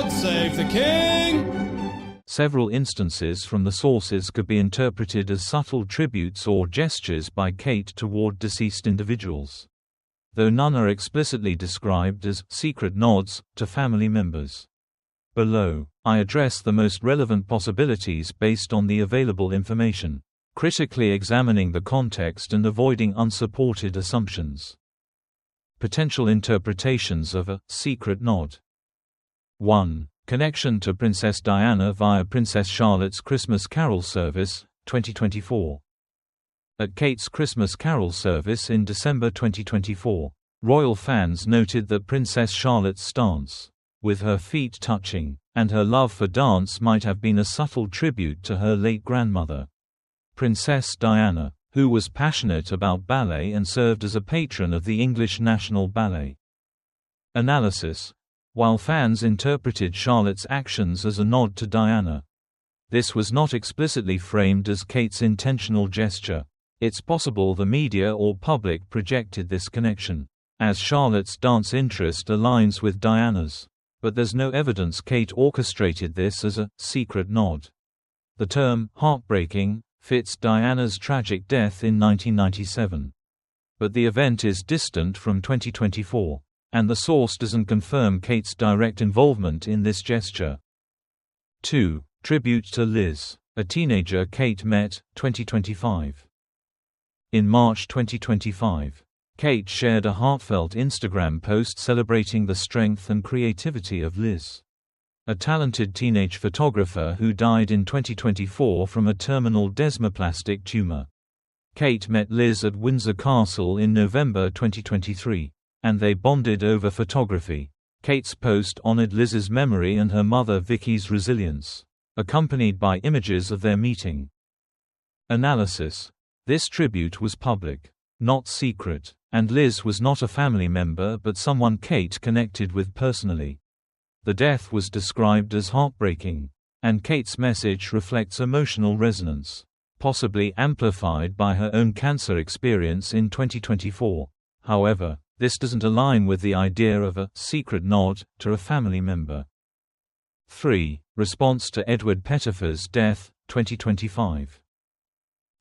God Save the King! Several instances from the sources could be interpreted as subtle tributes or gestures by Kate toward deceased individuals, though none are explicitly described as secret nods to family members. Below, I address the most relevant possibilities based on the available information, critically examining the context and avoiding unsupported assumptions. Potential interpretations of a secret nod. 1. Connection to Princess Diana via Princess Charlotte's Christmas Carol service, 2024. At Kate's Christmas Carol service in December 2024, royal fans noted that Princess Charlotte's stance, with her feet touching, and her love for dance might have been a subtle tribute to her late grandmother, Princess Diana, who was passionate about ballet and served as a patron of the English National Ballet. Analysis. While fans interpreted Charlotte's actions as a nod to Diana, this was not explicitly framed as Kate's intentional gesture. It's possible the media or public projected this connection, as Charlotte's dance interest aligns with Diana's, but there's no evidence Kate orchestrated this as a secret nod. The term heartbreaking fits Diana's tragic death in 1997. But the event is distant from 2024, and the source doesn't confirm Kate's direct involvement in this gesture. 2. Tribute to Liz, a teenager Kate met, 2025. In March 2025, Kate shared a heartfelt Instagram post celebrating the strength and creativity of Liz, a talented teenage photographer who died in 2024 from a terminal desmoplastic tumor. Kate met Liz at Windsor Castle in November 2023, and they bonded over photography. Kate's post honored Liz's memory and her mother Vicky's resilience, accompanied by images of their meeting. Analysis. This tribute was public, not secret, and Liz was not a family member but someone Kate connected with personally. The death was described as heartbreaking, and Kate's message reflects emotional resonance, possibly amplified by her own cancer experience in 2024. However, this doesn't align with the idea of a secret nod to a family member. 3. Response to Edward Pettifer's death, 2025.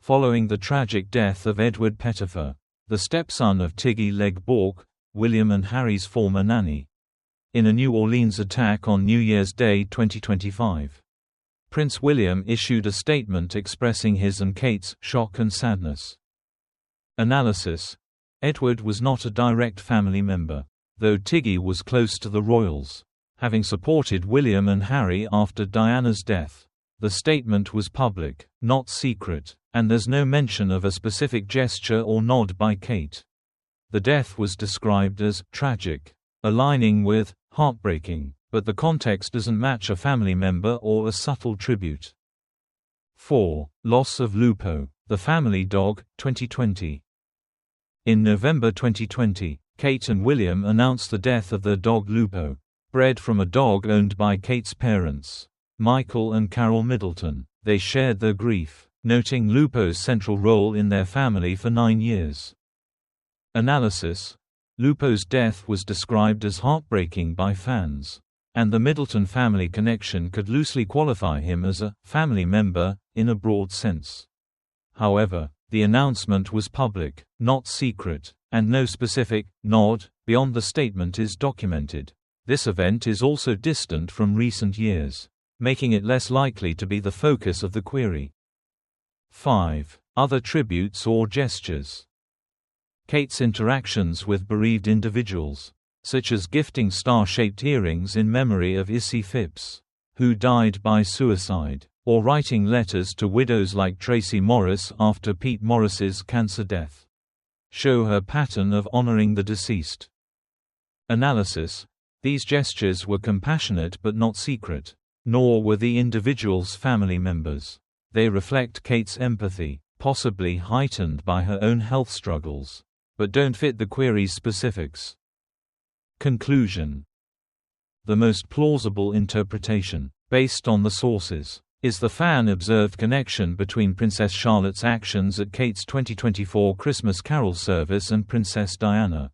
Following the tragic death of Edward Pettifer, the stepson of Tiggy Legg Bourke, William and Harry's former nanny, in a New Orleans attack on New Year's Day 2025, Prince William issued a statement expressing his and Kate's shock and sadness. Analysis. Edward was not a direct family member, though Tiggy was close to the royals, having supported William and Harry after Diana's death. The statement was public, not secret, and there's no mention of a specific gesture or nod by Kate. The death was described as tragic, aligning with heartbreaking, but the context doesn't match a family member or a subtle tribute. 4. Loss of Lupo, the family dog, 2020. In November 2020, Kate and William announced the death of their dog Lupo, bred from a dog owned by Kate's parents, Michael and Carol Middleton. They shared their grief, noting Lupo's central role in their family for 9 years. Analysis. Lupo's death was described as heartbreaking by fans, and the Middleton family connection could loosely qualify him as a family member, in a broad sense. However, the announcement was public, not secret, and no specific nod beyond the statement is documented. This event is also distant from recent years, making it less likely to be the focus of the query. 5. Other tributes or gestures. Kate's interactions with bereaved individuals, such as gifting star-shaped earrings in memory of Issy Phipps, who died by suicide, or writing letters to widows like Tracy Morris after Pete Morris's cancer death, show her pattern of honoring the deceased. Analysis. These gestures were compassionate but not secret, nor were the individual's family members. They reflect Kate's empathy, possibly heightened by her own health struggles, but don't fit the query's specifics. Conclusion. The most plausible interpretation, based on the sources, is the fan-observed connection between Princess Charlotte's actions at Kate's 2024 Christmas Carol service and Princess Diana.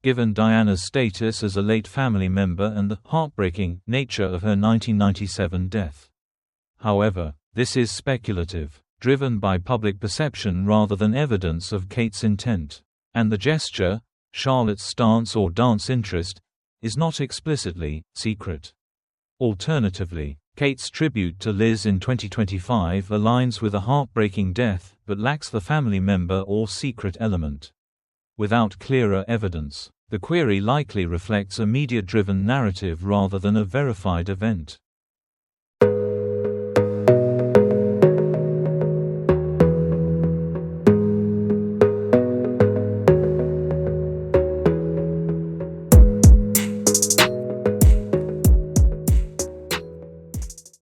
given Diana's status as a late family member and the heartbreaking nature of her 1997 death. However, this is speculative, driven by public perception rather than evidence of Kate's intent. And the gesture, Charlotte's stance or dance interest, is not explicitly secret. Alternatively, Kate's tribute to Liz in 2025 aligns with a heartbreaking death but lacks the family member or secret element. Without clearer evidence, the query likely reflects a media-driven narrative rather than a verified event.